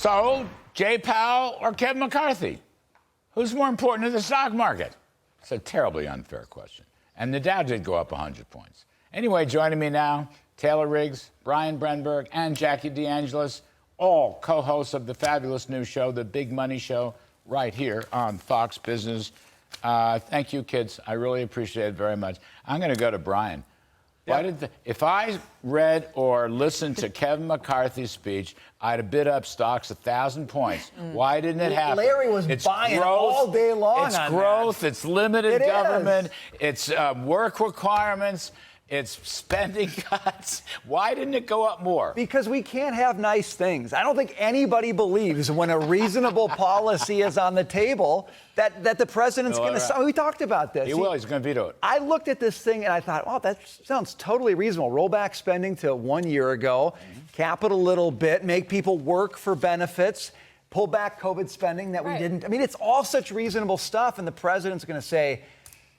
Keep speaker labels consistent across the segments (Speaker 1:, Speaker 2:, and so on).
Speaker 1: So, Jay Powell or Kevin McCarthy? Who's more important to the stock market? It's a terribly unfair question. And the Dow did go up 100 points. Anyway, joining me now, Taylor Riggs, Brian Brenberg, and Jackie DeAngelis, all co-hosts of the fabulous new show, The Big Money Show, right here on Fox Business. Thank you, kids. I really appreciate it very much. I'm going to go to Brian. If I read or listened to Kevin McCarthy's speech, I'd have bid up stocks 1,000 points. Why didn't it happen?
Speaker 2: Larry was buying all day long.
Speaker 1: It's growth. It's limited government. It's work requirements. It's spending cuts. Why didn't it go up more?
Speaker 2: Because we can't have nice things. I don't think anybody believes when a reasonable policy is on the table that the president's going to... We talked about this.
Speaker 1: He will. He's going to veto it.
Speaker 2: I looked at this thing and I thought, oh, that sounds totally reasonable. Roll back spending to 1 year ago, cap it a little bit, make people work for benefits, pull back COVID spending that we didn't. I mean, it's all such reasonable stuff. And the president's going to say,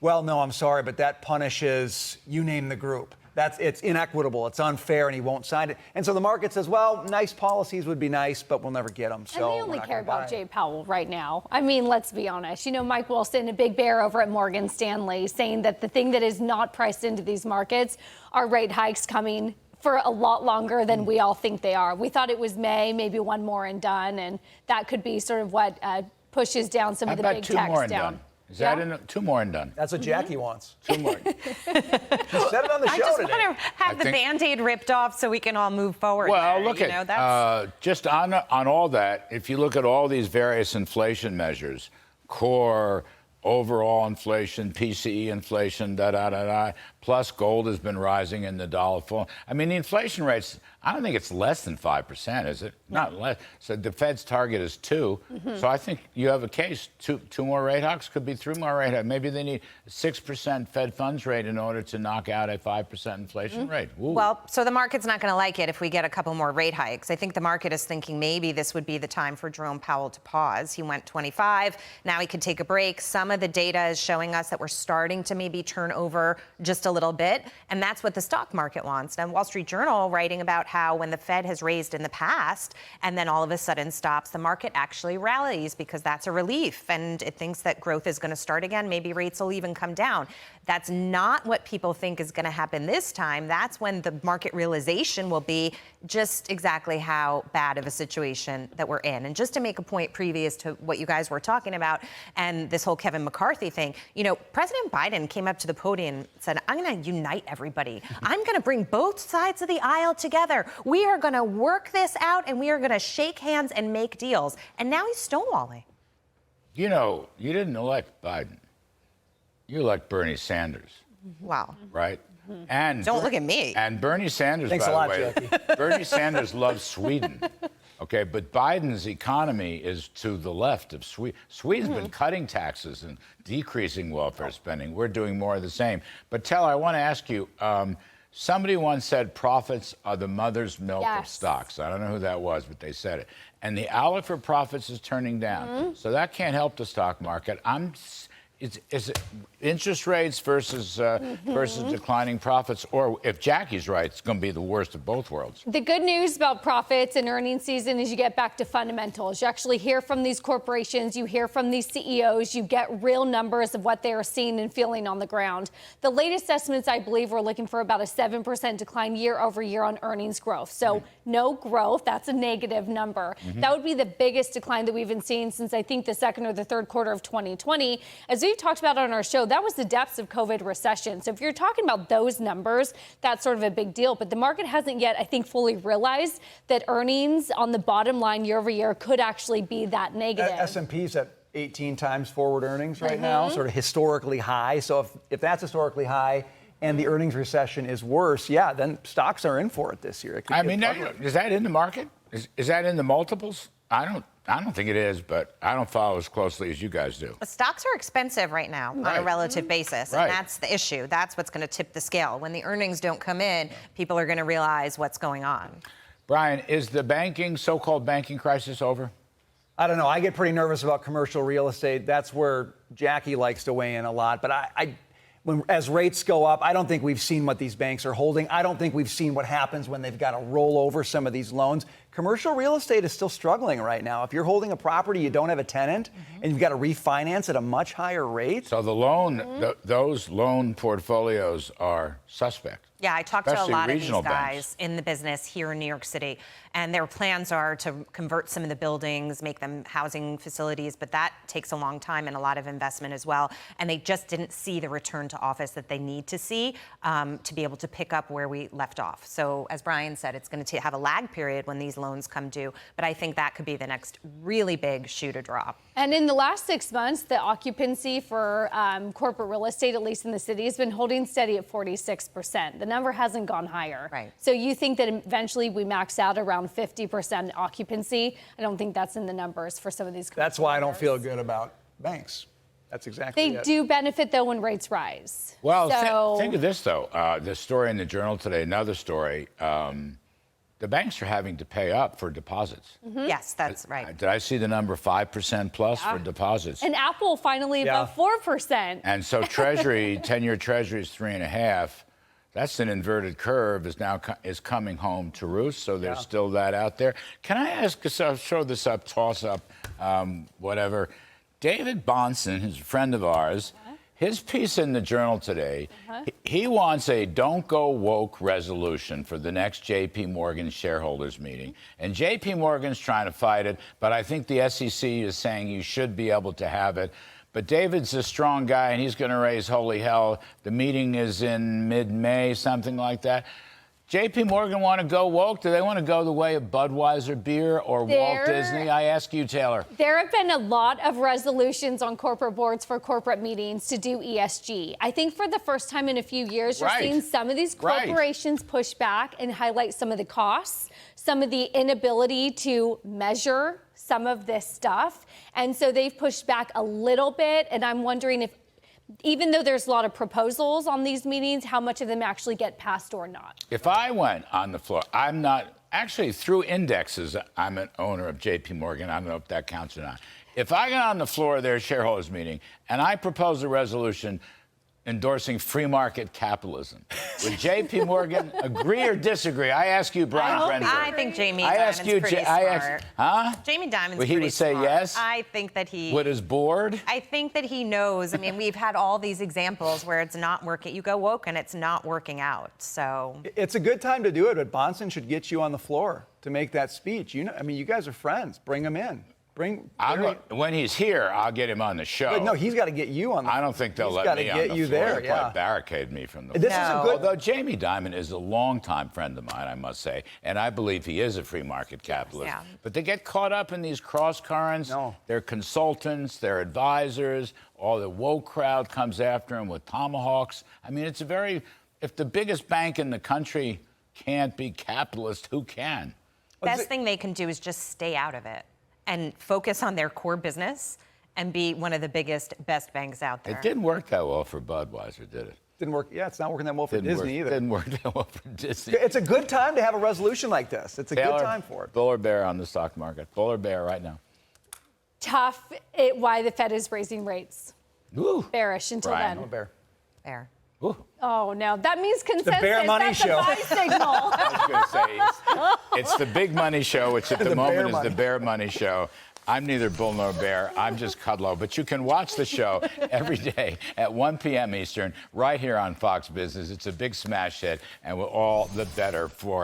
Speaker 2: well, no, I'm sorry, but that punishes, you name the group. It's inequitable, it's unfair, and he won't sign it. And so the market says, well, nice policies would be nice, but we'll never get them. So
Speaker 3: and they only care about Jay Powell right now. I mean, let's be honest. You know, Mike Wilson, a big bear over at Morgan Stanley, saying that the thing that is not priced into these markets are rate hikes coming for a lot longer than we all think they are. We thought it was May, maybe one more and done, and that could be sort of what pushes down some of the big techs down.
Speaker 1: Is that in 2 more and done?
Speaker 2: That's what Jackie wants.
Speaker 1: 2 more.
Speaker 2: Said it on the show
Speaker 4: I just
Speaker 2: today.
Speaker 4: want to have the Band-Aid ripped off so we can all move forward.
Speaker 1: Well, look at just on all that. If you look at all these various inflation measures, core, overall inflation, PCE inflation, plus gold has been rising and the dollar fall. I mean, the inflation rates, I don't think it's less than 5%, is it? No. Not less. So the Fed's target is 2. So I think you have a case. Two more rate hikes, could be 3 more rate hikes. Maybe they need a 6% Fed funds rate in order to knock out a 5% inflation rate. Ooh.
Speaker 4: Well, so the market's not going to like it if we get a couple more rate hikes. I think the market is thinking maybe this would be the time for Jerome Powell to pause. He went 25. Now he could take a break. Some of the data is showing us that we're starting to maybe turn over just a little bit. And that's what the stock market wants. Now, Wall Street Journal writing about how when the Fed has raised in the past and then all of a sudden stops, the market actually rallies because that's a relief. And it thinks that growth is going to start again. Maybe rates will even come down. That's not what people think is going to happen this time. That's when the market realization will be just exactly how bad of a situation that we're in. And just to make a point previous to what you guys were talking about and this whole Kevin McCarthy thing, you know, President Biden came up to the podium and said, I'm going to unite everybody. I'm going to bring both sides of the aisle together. We are going to work this out and we are going to shake hands and make deals. And now he's stonewalling.
Speaker 1: You know, you didn't elect Biden. You elect Bernie Sanders.
Speaker 4: Wow.
Speaker 1: Right? And
Speaker 4: don't look at me.
Speaker 1: And Bernie Sanders, by the way, Bernie Sanders loves Sweden. Okay, but Biden's economy is to the left of Sweden. Sweden's been cutting taxes and decreasing welfare spending. We're doing more of the same. But Taylor, I want to ask you, somebody once said profits are the mother's milk of stocks. I don't know who that was, but they said it. And the outlook for profits is turning down. So that can't help the stock market. Is it interest rates versus declining profits? Or if Jackie's right, it's going to be the worst of both worlds.
Speaker 3: The good news about profits and earnings season is you get back to fundamentals. You actually hear from these corporations, you hear from these CEOs, you get real numbers of what they are seeing and feeling on the ground. The latest estimates, I believe, we're looking for about a 7% decline year over year on earnings growth. So no growth, that's a negative number. That would be the biggest decline that we've been seeing since I think the second or the third quarter of 2020. As we've talked about on our show, that was the depths of COVID recession. So if you're talking about those numbers, that's sort of a big deal. But the market hasn't yet, I think, fully realized that earnings on the bottom line year over year could actually be that negative.
Speaker 2: S&P's at 18 times forward earnings right now, sort of historically high. So if that's historically high and the earnings recession is worse, yeah, then stocks are in for it this year.
Speaker 1: I mean, is that in the market? Is that in the multiples? I don't think it is, but I don't follow as closely as you guys do.
Speaker 4: The stocks are expensive right now on a relative basis, and that's the issue. That's what's going to tip the scale. When the earnings don't come in, people are going to realize what's going on.
Speaker 1: Brian, is the so-called banking crisis over?
Speaker 2: I don't know. I get pretty nervous about commercial real estate. That's where Jackie likes to weigh in a lot. But as rates go up, I don't think we've seen what these banks are holding. I don't think we've seen what happens when they've got to roll over some of these loans. commercial real estate is still struggling right now. If you're holding a property, you don't have a tenant, and you've got to refinance at a much higher rate.
Speaker 1: So those loan portfolios are suspect.
Speaker 4: Yeah, I talked to a
Speaker 1: Especially
Speaker 4: lot of these
Speaker 1: regional
Speaker 4: guys
Speaker 1: banks.
Speaker 4: in the business here in New York City, and their plans are to convert some of the buildings, make them housing facilities, but that takes a long time and a lot of investment as well. And they just didn't see the return to office that they need to see to be able to pick up where we left off. So as Brian said, it's going to have a lag period when these loans come due, but I think that could be the next really big shoe to drop.
Speaker 3: And in the last 6 months, the occupancy for corporate real estate, at least in the city, has been holding steady at 46%. The number hasn't gone higher.
Speaker 4: Right.
Speaker 3: So you think that eventually we max out around 50% occupancy? I don't think that's in the numbers for some of these.
Speaker 2: That's why I don't feel good about banks. That's exactly
Speaker 3: They
Speaker 2: it.
Speaker 3: do benefit, though, when rates rise.
Speaker 1: Well,
Speaker 3: So-
Speaker 1: think of this, though. The story in the Journal today, another story. The banks are having to pay up for deposits.
Speaker 4: Yes, that's right.
Speaker 1: Did I see the number 5% plus for deposits?
Speaker 3: And Apple finally above 4%.
Speaker 1: And so Treasury, 10-year Treasury is 3.5. That's an inverted curve is coming home to roost. So there's still that out there. Can I ask? So I'll show this up, toss up, whatever. David Bahnsen, who's a friend of ours, his piece in the Journal today, he wants a don't go woke resolution for the next JPMorgan shareholders meeting. And JPMorgan's trying to fight it, but I think the SEC is saying you should be able to have it. But David's a strong guy, and he's going to raise holy hell. The meeting is in mid-May, something like that. JPMorgan want to go woke? Do they want to go the way of Budweiser beer or Walt Disney? I ask you, Taylor.
Speaker 3: There have been a lot of resolutions on corporate boards for corporate meetings to do ESG. I think for the first time in a few years, you're seeing some of these corporations push back and highlight some of the costs, some of the inability to measure some of this stuff. And so they've pushed back a little bit. And I'm wondering if, even though there's a lot of proposals on these meetings, how much of them actually get passed or not.
Speaker 1: If I went on the floor, I'm not, actually through indexes, I'm an owner of JPMorgan. I don't know if that counts or not. If I got on the floor of their shareholders meeting and I proposed a resolution endorsing free market capitalism, would JPMorgan agree or disagree? I ask you, Brian Brenberg.
Speaker 4: I think Jamie Dimon's pretty smart. Jamie Dimon's
Speaker 1: He
Speaker 4: pretty
Speaker 1: would say
Speaker 4: smart.
Speaker 1: yes?
Speaker 4: I think that he...
Speaker 1: With his board?
Speaker 4: I think that he knows. I mean, we've had all these examples where it's not working. You go woke and it's not working out. So
Speaker 2: It's a good time to do it, but Bahnsen should get you on the floor to make that speech. You know, I mean, you guys are friends. Bring him in.
Speaker 1: When he's here, I'll get him on the show.
Speaker 2: But no, he's got to get you on the
Speaker 1: I don't think they'll let me on the
Speaker 2: get you
Speaker 1: floor.
Speaker 2: there.
Speaker 1: They'll probably barricade me from the
Speaker 2: This
Speaker 1: floor.
Speaker 2: is a good.
Speaker 1: Although Jamie Dimon is a longtime friend of mine, I must say, and I believe he is a free market capitalist.
Speaker 4: Yeah.
Speaker 1: But they get caught up in these cross currents.
Speaker 2: No.
Speaker 1: They're consultants, they're advisors. All the woke crowd comes after them with tomahawks. I mean, it's a very. If the biggest bank in the country can't be capitalist, who can?
Speaker 4: best thing they can do is just stay out of it and focus on their core business and be one of the biggest, best banks out there.
Speaker 1: It didn't work that well for Budweiser, did it?
Speaker 2: Didn't work. Yeah, it's not working that well for Disney either.
Speaker 1: Didn't work that well for Disney.
Speaker 2: It's a good time to have a resolution like this. It's a
Speaker 1: Taylor,
Speaker 2: good time for it.
Speaker 1: Bull or bear on the stock market? Bull or bear right now?
Speaker 3: Tough. Why the Fed is raising rates.
Speaker 1: Ooh.
Speaker 3: Bearish until
Speaker 1: Brian.
Speaker 2: I'm a
Speaker 3: then.
Speaker 2: bear.
Speaker 4: There.
Speaker 1: Ooh.
Speaker 3: Oh, no. That means consensus.
Speaker 2: Bear Money
Speaker 3: That's
Speaker 2: Show.
Speaker 3: a buy signal.
Speaker 1: I was going to say, it's the big money show, which at the
Speaker 2: The
Speaker 1: moment
Speaker 2: bear
Speaker 1: is
Speaker 2: money.
Speaker 1: the bear money show. I'm neither bull nor bear. I'm just Kudlow. But you can watch the show every day at 1 p.m. Eastern right here on Fox Business. It's a big smash hit, and we're all the better for it.